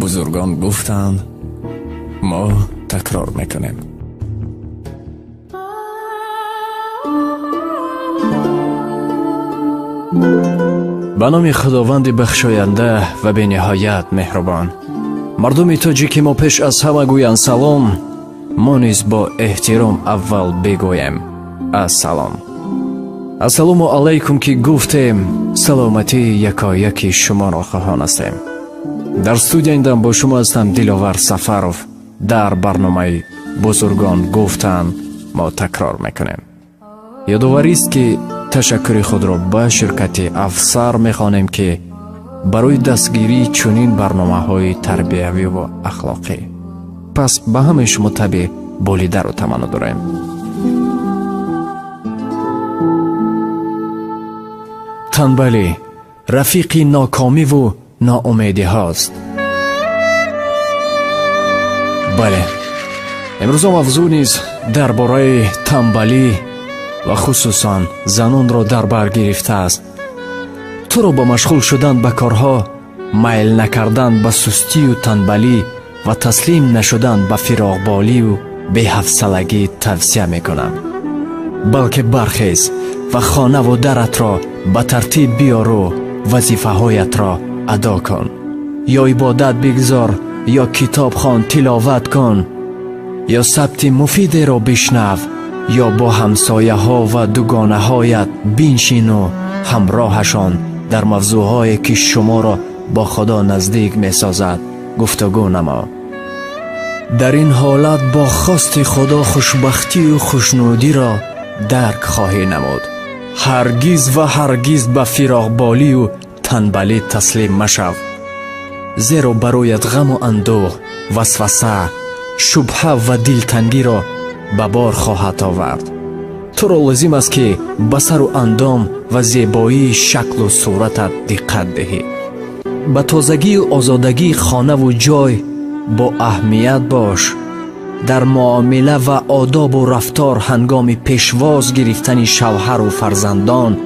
بزرگان گفتند ما تکرار میکنیم. به نام خداوند بخشاینده و بی نهایت مهربان. مردم تاجیک ما پیش از همه گویند سلام، ما نیز با احترام اول بگویم السلام. السلام علیکم که گفتیم سلامتی یکایک شما را خواهان هستیم. در استودیو ایندم با شما هستم دلاور سفرов. در برنامه بزرگان گفتند ما تکرار میکنیم. یادآوری است که تشکر خود را به شرکت افسر میخوانیم که برای دستگیری چنین برنامه‌های تربیوی و اخلاقی. پس به همه شما تبع بولیده رو تمنا داریم. تنبلی رفیقی ناکامی و ناامیدی هاست. بله، امروز موضوع نیز درباره تنبلی و خصوصا زنان را در بر گرفته است. تو را با مشغول شدن به کارها، میل نکردن به سستی و تنبلی و تسلیم نشدن به فراقبالی و بی‌حوصلگی توصیه میکنم. بلکه برخیز و خانه و درت را به ترتیب بیار و وظیفه هایت را ادا کن. یا عبادت بگذار، یا کتاب خوان، تلاوت کن، یا ثبت مفید را بشنو، یا با همسایه ها و دوگانه هایت بنشین و همراهشان در موضوعهایی که شما را با خدا نزدیک می سازد گفتگو نما. در این حالت با خواست خدا خوشبختی و خوشنودی را درک خواهی نمود. هرگز و هرگز به فراقبالی و تنبلی تسلیم مشو، زیرا برایت غم و اندوه، وسوسه، شبهه و دلتنگی را به بار خواهد آورد. تو را لازم است که به سر و اندام و زیبایی شکل و صورتت دقت دهی. به تازگی و آزادگی خانه و جای با اهمیت باش. در معامله و آداب و رفتار هنگام پیشواز گرفتن شوهر و فرزندان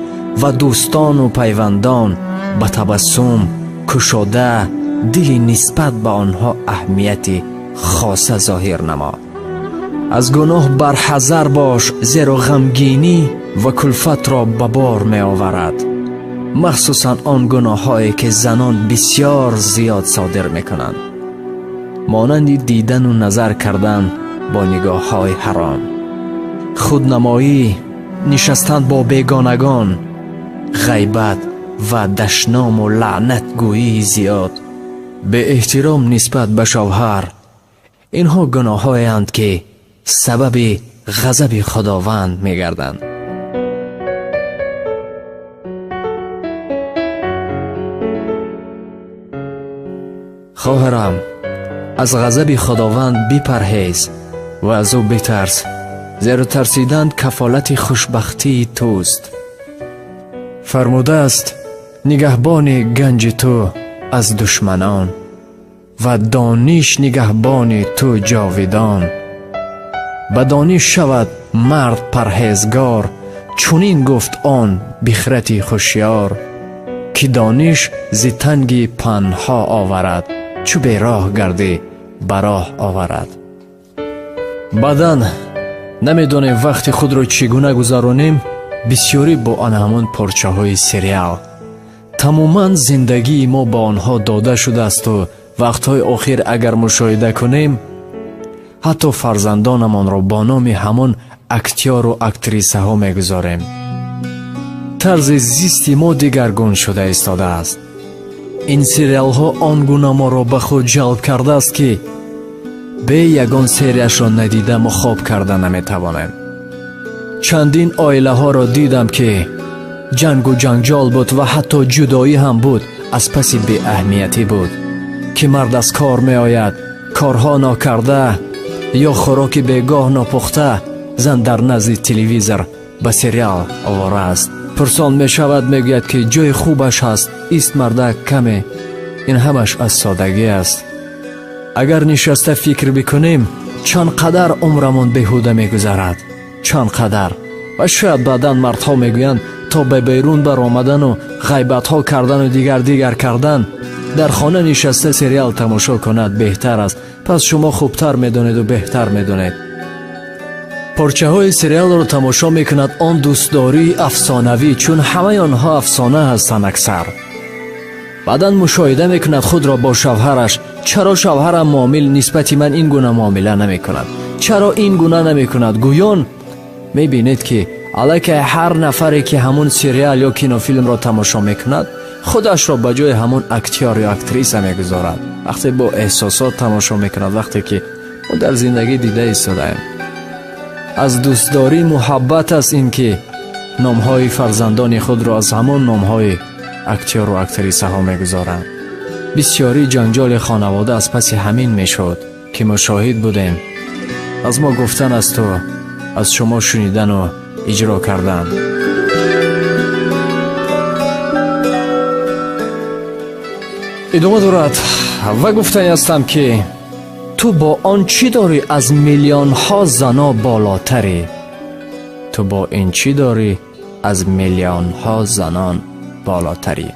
و دوستان و پیوندان به تبسم، کشاده دلی نسبت به آنها اهمیت خاصه ظاهر نما. از گناه برحذر باش، زیرا غمگینی و کلفت را به بار می آورد، مخصوصا آن گناه هایی که زنان بسیار زیاد صادر می کنند، مانند دیدن و نظر کردن با نگاه های حرام، خودنمایی، نشستن با بیگانگان، غیبت و دشنام و لعنت گویی زیاد، به احترام نسبت به شوهر. اینها گناه هایند که سبب غضب خداوند می گردند. خواهرم، از غضب خداوند بپرهیز و از او بترس، زیرا ترسیدن کفالت خوشبختی توست. فرموده است نگهبان گنج تو از دشمنان و دانش نگهبان تو جاودان. به دانش شود مرد پرهیزگار، چنین گفت آن بخرتی خوشیار، که دانش ز تنگی پنها آورد، چو به راه گردی به راه آورد. بعداً نمیدانیم وقت خود را چگونه گذرانیم. بسیاری با آن همان پارچه های سریال. تماما زندگی ما با آنها داده شده است و وقتهای آخر اگر مشاهده کنیم، حتی فرزندانمان را با نام همان اکتیار و اکتریسه ها میگذاریم. طرز زیستی ما دیگرگون شده ایستاده است. این سریال ها آنگونه ما را به خود جلب کرده است که به یگان سریش را ندیده ما خواب کرده نمیتوانیم. چندین عائله ها را دیدم که جنگ و جنجال بود و حتی جدایی هم بود، از پس بی اهمیتی بود که مرد از کار می آید، کارها ناکرده یا خوراک بیگاه ناپخته، زن در نزد تلویزر به سریال آواره است. پرسان می شود، می گوید که جای خوبش هست، ایست مردک کمه. این همش از سادگی است. اگر نشسته فکر بکنیم چند قدر عمرمون بیهوده می گذرد، چند قدر. و شاید بعداً مردها می گویند تا به بیرون بر آمدن و غیبت ها کردن و دیگر کردن در خانه نشسته سریال تماشا کند بهتر است. پس شما خوبتر میدونید و بهتر میدونید. پارچه های سریال رو تماشا میکند آن دوستداری افسانوی، چون همه آنها افسانه هستند اکثر. بعداً مشاهده میکند خود را با شوهرش. چرا شوهرم معامل نسبت من این گونه معامله نمیکند؟ چرا این گونه نمیکند؟ گویان میبینید که علاکه هر نفری که همون سریال یا کینوفیلم را تماشا میکند خودش را به جای همون اکتور یا اکتریسه میگذارد. وقتی با احساسات تماشا میکند، وقتی که ما در زندگی دیده ایستادیم. از دوستداری محبت است این که نامهای فرزندان خود را از همون نامهای اکتور و اکتریسه ها میگذارند. بسیاری جنجال خانواده از پس همین میشد که ما شاهد بودیم. از ما گفتن است و از شما شنیدن و اجرا کردن. ادامه دارد و گفتنی هستم که تو با آن چی داری از میلیون ها زنا بالاتری؟ تو با این چی داری از میلیون ها زنان بالاتری؟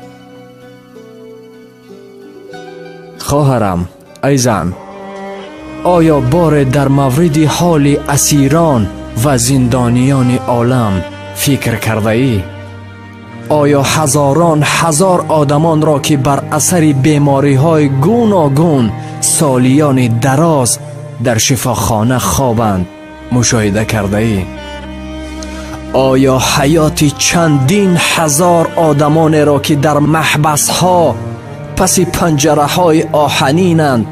خواهرم، ای زن، آیا بار در مورد حال اسیران و زندانیان عالم فکر کرده ای؟ آیا هزاران هزار آدمان را که بر اثر بیماری های گوناگون سالیان دراز در شفاخانه خوابند مشاهده کرده ای؟ آیا حیات چندین هزار آدمان را که در محبس ها پس پنجره های آهنینند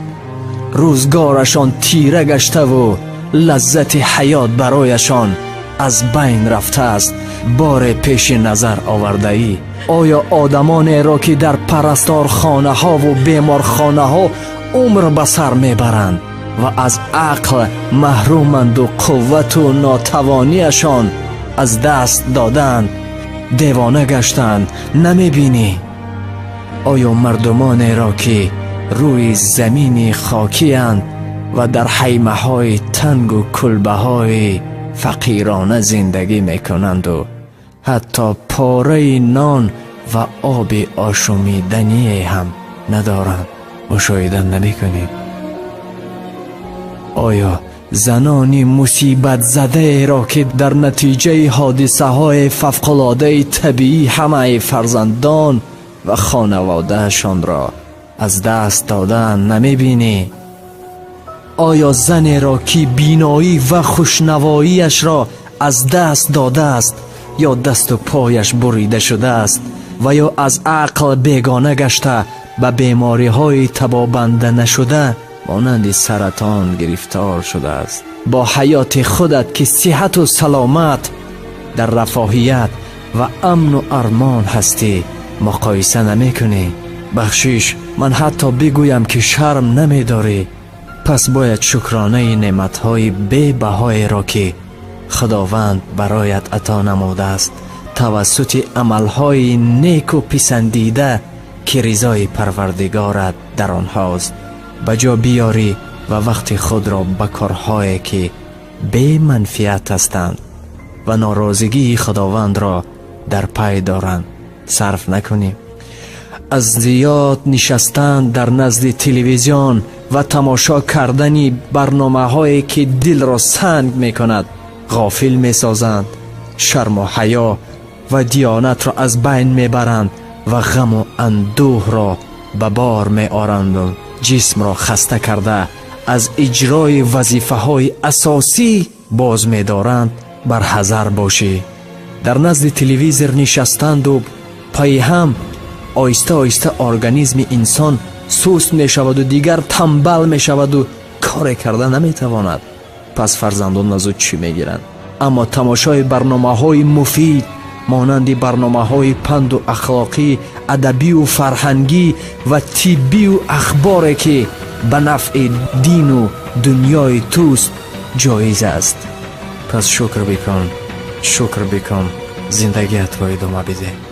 روزگارشان تیره گشته و لذت حیات برایشان از بین رفته است بار پیش نظر آورده ای؟ آیا آدمان را که در پرستارخانه ها و بیمارخانه ها عمر به سر میبرند و از عقل محرومند و قوت و ناتوانیشان از دست دادند دیوانه گشتند نمیبینی؟ آیا مردمان را که روی زمین خاکی اند و در خیمه های تنگ و کلبه های فقیرانه زندگی میکنند و حتی پاره نان و آب آشامیدنی هم ندارند مشاهده نمیکنید؟ آیا زنانی مصیبت زده را که در نتیجه حادثه های فوق‌العاده طبیعی همه فرزندان و خانوادهشان را از دست دادن نمیبینی؟ آیا زن را که بینایی و خوشنواییش را از دست داده است یا دست و پایش بریده شده است و یا از عقل بیگانه گشته به بیماری های تبابنده نشده مانند سرطان گرفتار شده است، با حیات خودت که صحت و سلامت در رفاهیت و امن و ارمان هستی مقایسه نمی کنی؟ بخشش من حتی بگویم که شرم نمی داری. پس باید شکرانه نعمتهای بی بهای را که خداوند برایت عطا نموده است توسط عملهای نیک و پسندیده که رضای پروردگارت در آنهاست بجا بیاری و وقت خود را به کارهایی که بی منفعت هستند و ناراضگی خداوند را در پی دارند صرف نکنی. از زیاد نشستن در نزد تلویزیون و تماشا کردن برنامه هایی که دل را سنگ می کند غافل می سازند، شرم و حیا و دیانت را از بین می برند و غم و اندوه را به بار می آرند و جسم را خسته کرده از اجرای وظیفه های اساسی باز می دارند. بر حذر باشی. در نزد تلویزیون نشستند و پای هم آیسته آیسته ارگانیسم انسان سست می شود و دیگر تنبل می شود و کار کردن نمی تواند. پس فرزندان از او چی می گیرند؟ اما تماشای برنامه های مفید مانند برنامه های پند و اخلاقی، ادبی و فرهنگی و طبی و اخباری که به نفع دین و دنیای توست جایز است. پس شکر بکن زندگیت را ادامه بده.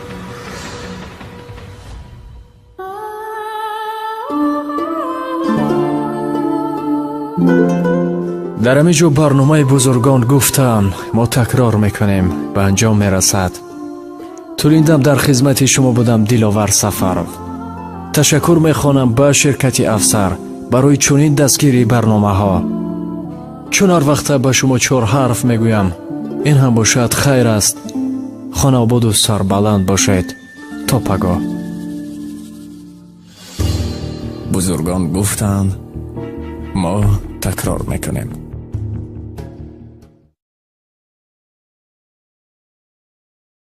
در همینجا برنامه بزرگان گفتم ما تکرار میکنیم به انجام میرسد. تولیندم در خدمت شما بودم دلاور سفر. ташаккур мехонам ба ширкати афсар барои чунин дастгирии барномаҳо. чун ҳар вақта ба шумо 4 ҳарф мегӯям, ин ҳам бошад хайр аст. хонободу сарбаланд бошед. то пагоҳ. бузургон гуфтанд, мо такрор мекунем.